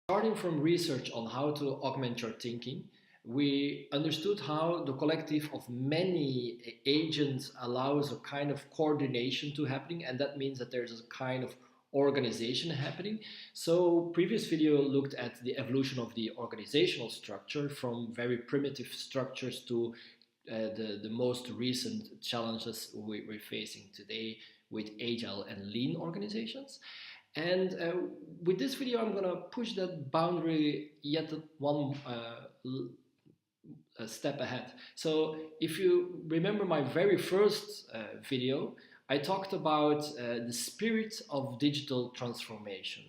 Starting from research on how to augment your thinking, we understood how the collective of many agents allows a kind of coordination to happening, and that means that there's a kind of organization happening. So previous video looked at the evolution of the organizational structure from very primitive structures to the most recent challenges we're facing today with agile and lean organizations. And with this video, I'm gonna push that boundary yet one step ahead. So if you remember my very first video, I talked about the spirit of digital transformation.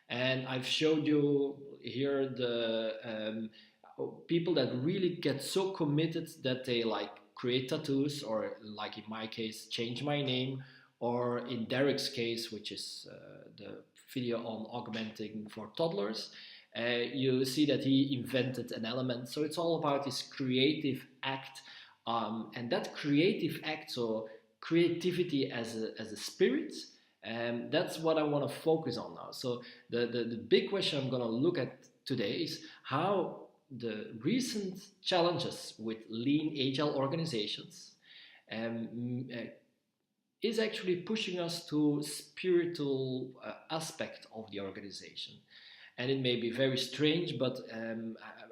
And I've showed you here the people that really get so committed that they like create tattoos, or like in my case, change my name, or in Derek's case, which is the video on augmenting for toddlers, you see that he invented an element. So it's all about this creative act, and that creative act, so creativity as a spirit, that's what I want to focus on now. So the big question I'm going to look at today is how the recent challenges with lean agile organizations is actually pushing us to spiritual aspect of the organization. And it may be very strange, but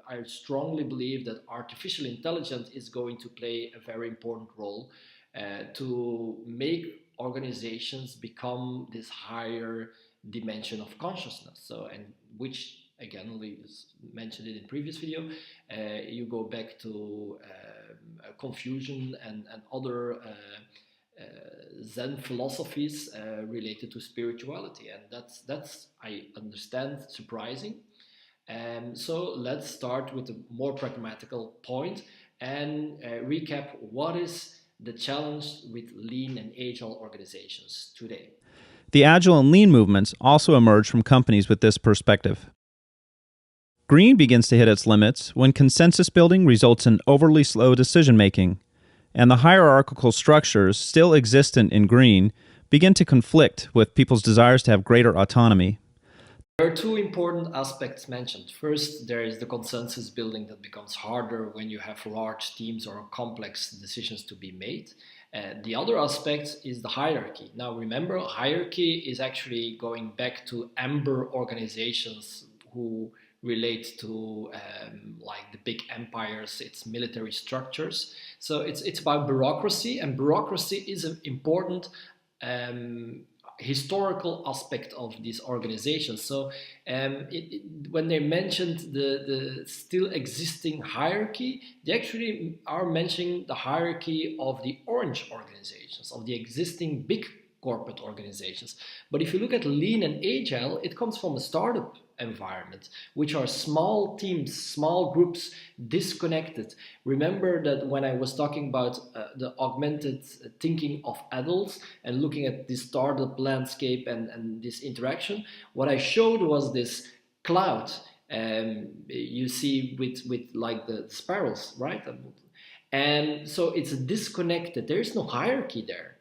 I strongly believe that artificial intelligence is going to play a very important role to make organizations become this higher dimension of consciousness. So, and which again, we mentioned it in previous video, you go back to Confucian and other Zen philosophies related to spirituality, and that's I understand surprising. So let's start with a more pragmatical point and recap what is the challenge with lean and agile organizations today. The Agile and Lean movements also emerge from companies with this perspective. Green begins to hit its limits when consensus building results in overly slow decision-making, and the hierarchical structures still existent in Green begin to conflict with people's desires to have greater autonomy. There are two important aspects mentioned. First, there is the consensus building that becomes harder when you have large teams or complex decisions to be made. The other aspect is the hierarchy. Now remember, hierarchy is actually going back to amber organizations who relate to like the big empires, its military structures. So it's about bureaucracy, and bureaucracy is an important historical aspect of these organizations. So when they mentioned the still existing hierarchy, they actually are mentioning the hierarchy of the orange organizations, of the existing big corporate organizations. But if you look at lean and agile, it comes from a startup environment, which are small teams, small groups, disconnected. Remember that when I was talking about the augmented thinking of adults and looking at this startup landscape and this interaction, what I showed was this cloud you see with like the spirals, right? And so it's disconnected. There's no hierarchy there.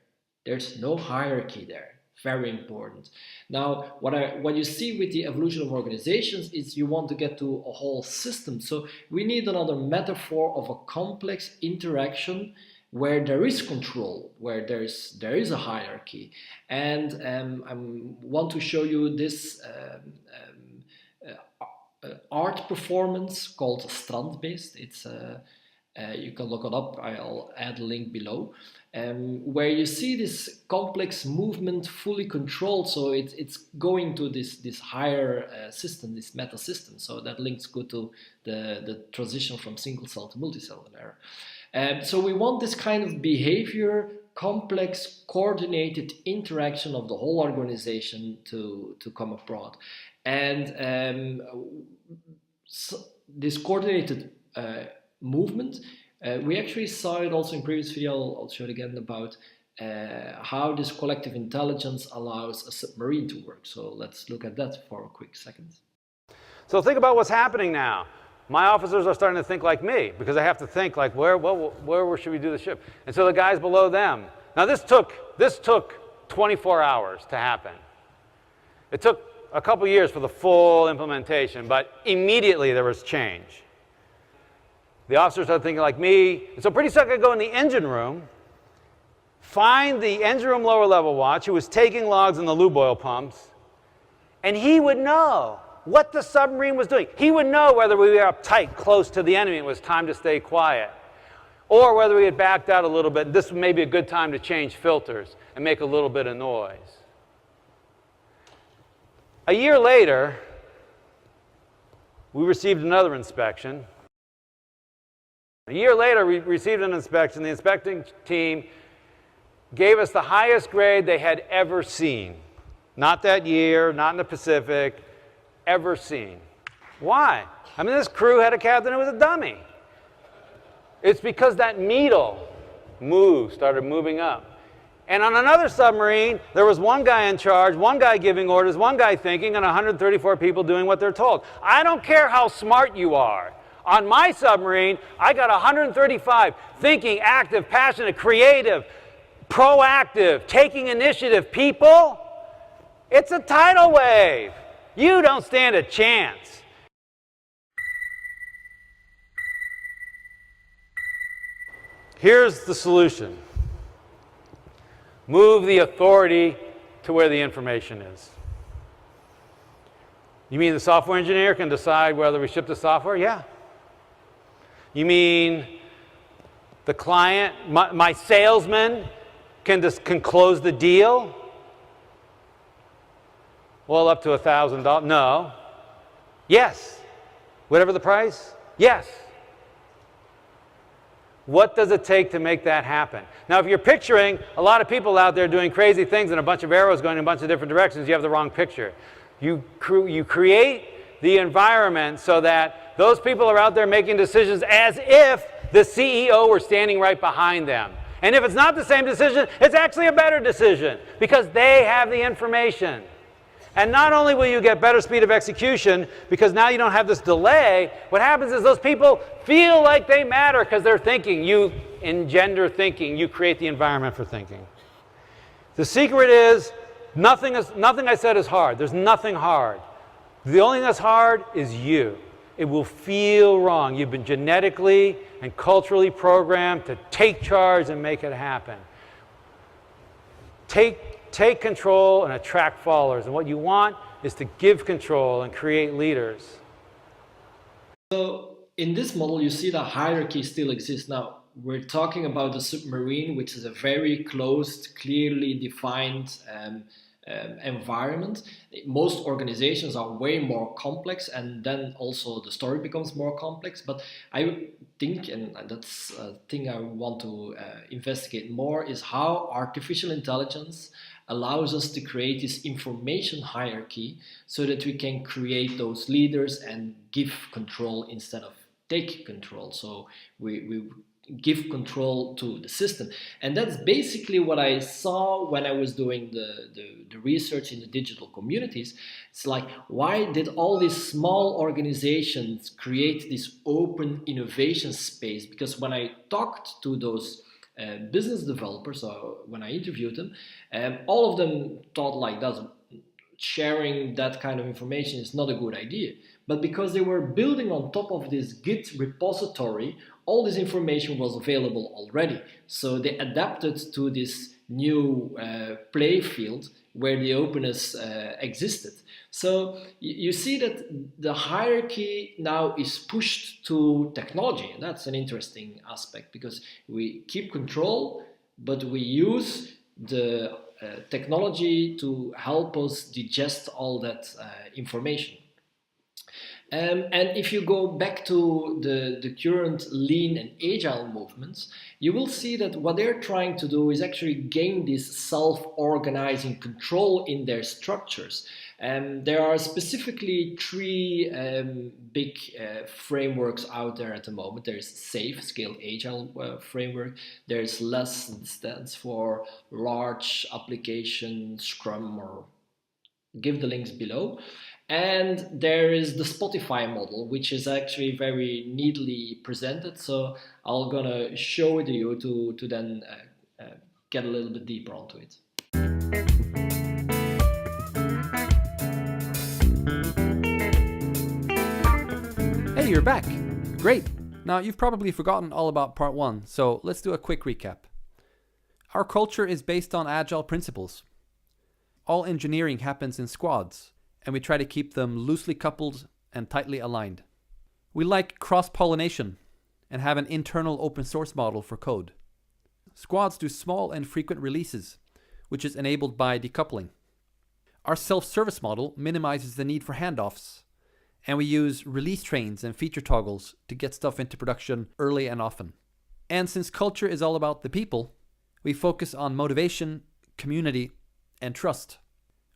There's no hierarchy there. Very important. Now, what you see with the evolution of organizations is you want to get to a whole system. So we need another metaphor of a complex interaction where there is control, where there is a hierarchy. And I want to show you this art performance called Strandbeest. It's you can look it up. I'll add a link below. Where you see this complex movement fully controlled, so it's going to this higher system, this meta system. So that links good to the transition from single cell to multicellular. So we want this kind of behavior, complex, coordinated interaction of the whole organization to come abroad, and so this coordinated movement. We actually saw it also in previous video. I'll show it again about how this collective intelligence allows a submarine to work. So let's look at that for a quick second. So think about what's happening now. My officers are starting to think like me because I have to think like where should we do the ship? And so the guys below them. Now this took 24 hours to happen. It took a couple years for the full implementation, but immediately there was change. The officers started thinking like me, and so pretty soon I could go in the engine room, find the engine room lower level watch who was taking logs in the lube oil pumps, and he would know what the submarine was doing. He would know whether we were up tight, close to the enemy, and it was time to stay quiet, or whether we had backed out a little bit, and this may be a good time to change filters and make a little bit of noise. A year later, we received another inspection. A year later, we received an inspection. The inspecting team gave us the highest grade they had ever seen. Not that year, not in the Pacific, ever seen. Why? I mean, this crew had a captain who was a dummy. It's because that needle started moving up. And on another submarine, there was one guy in charge, one guy giving orders, one guy thinking, and 134 people doing what they're told. I don't care how smart you are. On my submarine, I got 135 thinking, active, passionate, creative, proactive, taking initiative people. It's a tidal wave. You don't stand a chance. Here's the solution. Move the authority to where the information is. You mean the software engineer can decide whether we ship the software? Yeah. You mean the client, my salesman can close the deal? Well, up to $1,000. No. Yes. Whatever the price? Yes. What does it take to make that happen? Now, if you're picturing a lot of people out there doing crazy things and a bunch of arrows going in a bunch of different directions, you have the wrong picture. You create the environment so that those people are out there making decisions as if the CEO were standing right behind them. And if it's not the same decision, it's actually a better decision because they have the information. And not only will you get better speed of execution, because now you don't have this delay, what happens is those people feel like they matter because they're thinking. You engender thinking. You create the environment for thinking. The secret is nothing I said is hard. There's nothing hard. The only thing that's hard is you. It will feel wrong. You've been genetically and culturally programmed to take charge and make it happen. Take control and attract followers. And what you want is to give control and create leaders. So in this model, you see the hierarchy still exists. Now, we're talking about the submarine, which is a very closed, clearly defined environment. Most organizations are way more complex, and then also the story becomes more complex. But I think, and that's a thing I want to investigate more, is how artificial intelligence allows us to create this information hierarchy so that we can create those leaders and give control instead of take control. So we give control to the system. And that's basically what I saw when I was doing the research in the digital communities. It's like, why did all these small organizations create this open innovation space? Because when I talked to those business developers, or when I interviewed them, all of them thought like that sharing that kind of information is not a good idea. But because they were building on top of this Git repository, all this information was available already. So they adapted to this new play field where the openness existed. So you see that the hierarchy now is pushed to technology, and that's an interesting aspect because we keep control, but we use the technology to help us digest all that information. And if you go back to the current lean and agile movements, you will see that what they're trying to do is actually gain this self-organizing control in their structures. There are specifically three big frameworks out there at the moment. There's SAFe, Scaled Agile framework. There's LESS, that stands for Large Application Scrum, or give the links below. And there is the Spotify model, which is actually very neatly presented. So I'm gonna show it to you to then get a little bit deeper onto it. you're back. Great. Now, you've probably forgotten all about part 1, so let's do a quick recap. Our culture is based on Agile principles. All engineering happens in squads, and we try to keep them loosely coupled and tightly aligned. We like cross-pollination and have an internal open source model for code. Squads do small and frequent releases, which is enabled by decoupling. Our self-service model minimizes the need for handoffs, and we use release trains and feature toggles to get stuff into production early and often. And since culture is all about the people, we focus on motivation, community, and trust,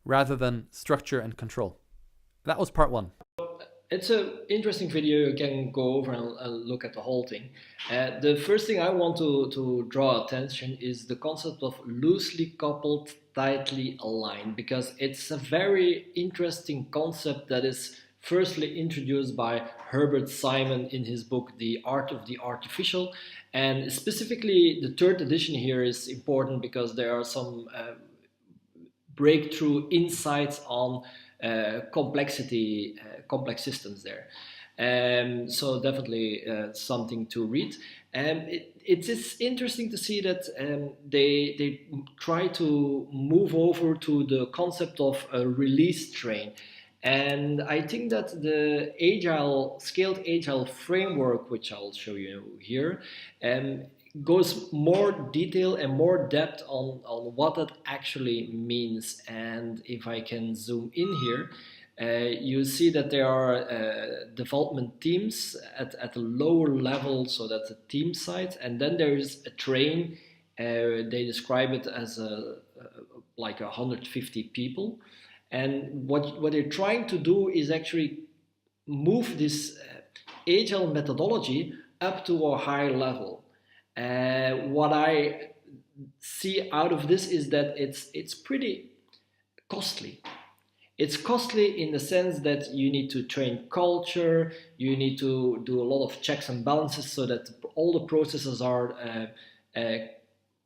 rather than structure and control. That was part 1. It's an interesting video. You can go over and look at the whole thing. The first thing I want to draw attention is the concept of loosely coupled, tightly aligned, because it's a very interesting concept that is firstly introduced by Herbert Simon in his book The Art of the Artificial, and specifically the 3rd edition here is important because there are some breakthrough insights on complex systems there. So definitely something to read. It is interesting to see that they try to move over to the concept of a release train. And I think that the scaled agile framework, which I'll show you here, goes more detail and more depth on what that actually means. And if I can zoom in here, you see that there are development teams at a lower level, so that's a team site, and then there is a train. They describe it as like 150 people. And what they're trying to do is actually move this agile methodology up to a higher level. What I see out of this is that it's pretty costly. It's costly in the sense that you need to train culture, you need to do a lot of checks and balances so that all the processes are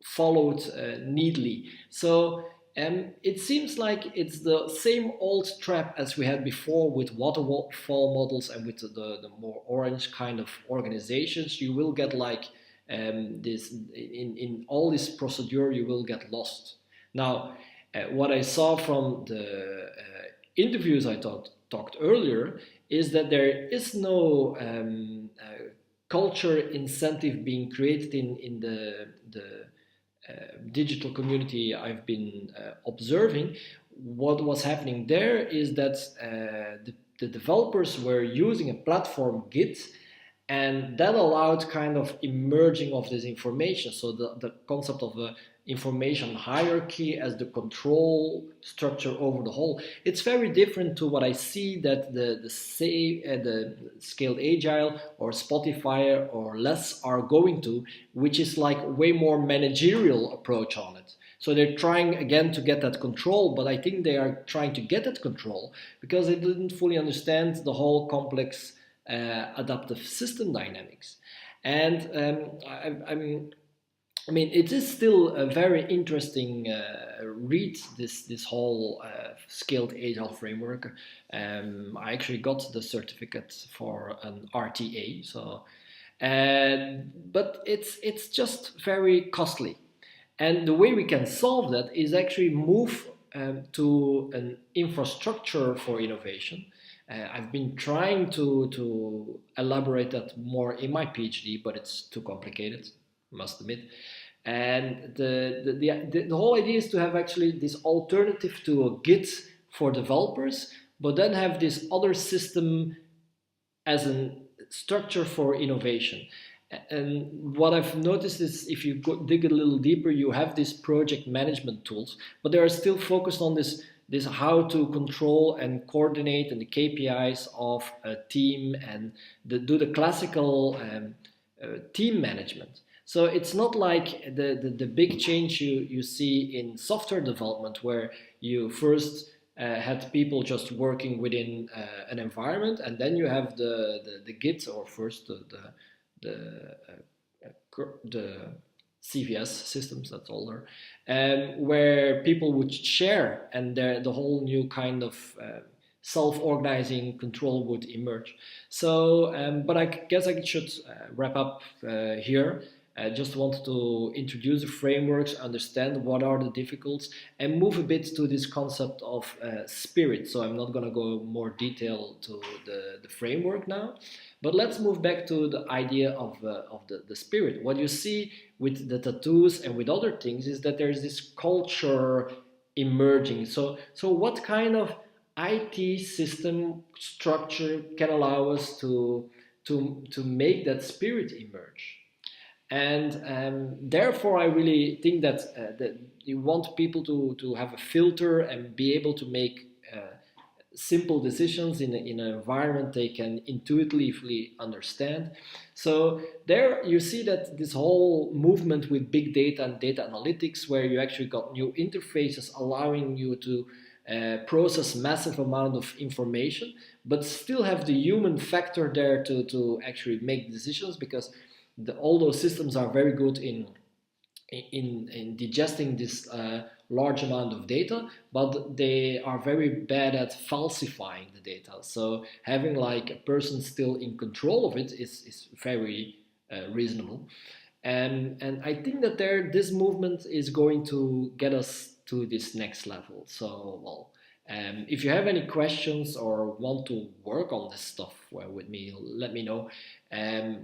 followed neatly. So it seems like it's the same old trap as we had before with waterfall models and with the more orange kind of organizations. You will get like this in all this procedure, you will get lost. Now, what I saw from the interviews I talked earlier is that there is no culture incentive being created in the digital community I've been observing. What was happening there is that the developers were using a platform Git, and that allowed kind of emerging of this information. So the concept of the information hierarchy as the control structure over the whole. It's very different to what I see that the Scaled Agile or Spotify or Less are going to, which is like way more managerial approach on it. So they're trying again to get that control, but I think they are trying to get that control because they didn't fully understand the whole complex adaptive system dynamics. And I mean, it is still a very interesting read, this whole Scaled Agile framework. I actually got the certificate for an RTA, so but it's just very costly. And the way we can solve that is actually move to an infrastructure for innovation. I've been trying to elaborate that more in my PhD, but it's too complicated, must admit. And the whole idea is to have actually this alternative to a Git for developers, but then have this other system as a structure for innovation. And what I've noticed is if you dig a little deeper, you have these project management tools, but they are still focused on this how to control and coordinate and the KPIs of a team and do the classical team management. So it's not like the big change you see in software development where you first had people just working within an environment, and then you have the Git, or first the CVS systems, that's older, where people would share, and the whole new kind of self-organizing control would emerge. So, but I guess I should wrap up here. I just wanted to introduce the frameworks, understand what are the difficulties, and move a bit to this concept of spirit. So I'm not going to go more detail to the framework now, but let's move back to the idea of the spirit. What you see with the tattoos and with other things is that there's this culture emerging. So what kind of IT system structure can allow us to make that spirit emerge? And therefore, I really think that you want people to have a filter and be able to make simple decisions in an environment they can intuitively understand. So there you see that this whole movement with big data and data analytics, where you actually got new interfaces allowing you to process massive amount of information, but still have the human factor there to actually make decisions, because all those systems are very good in digesting this large amount of data, but they are very bad at falsifying the data. So having like a person still in control of it is very reasonable. And I think that this movement is going to get us to this next level. So, well, if you have any questions or want to work on this stuff with me, let me know. I'll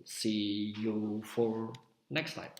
see you for next time.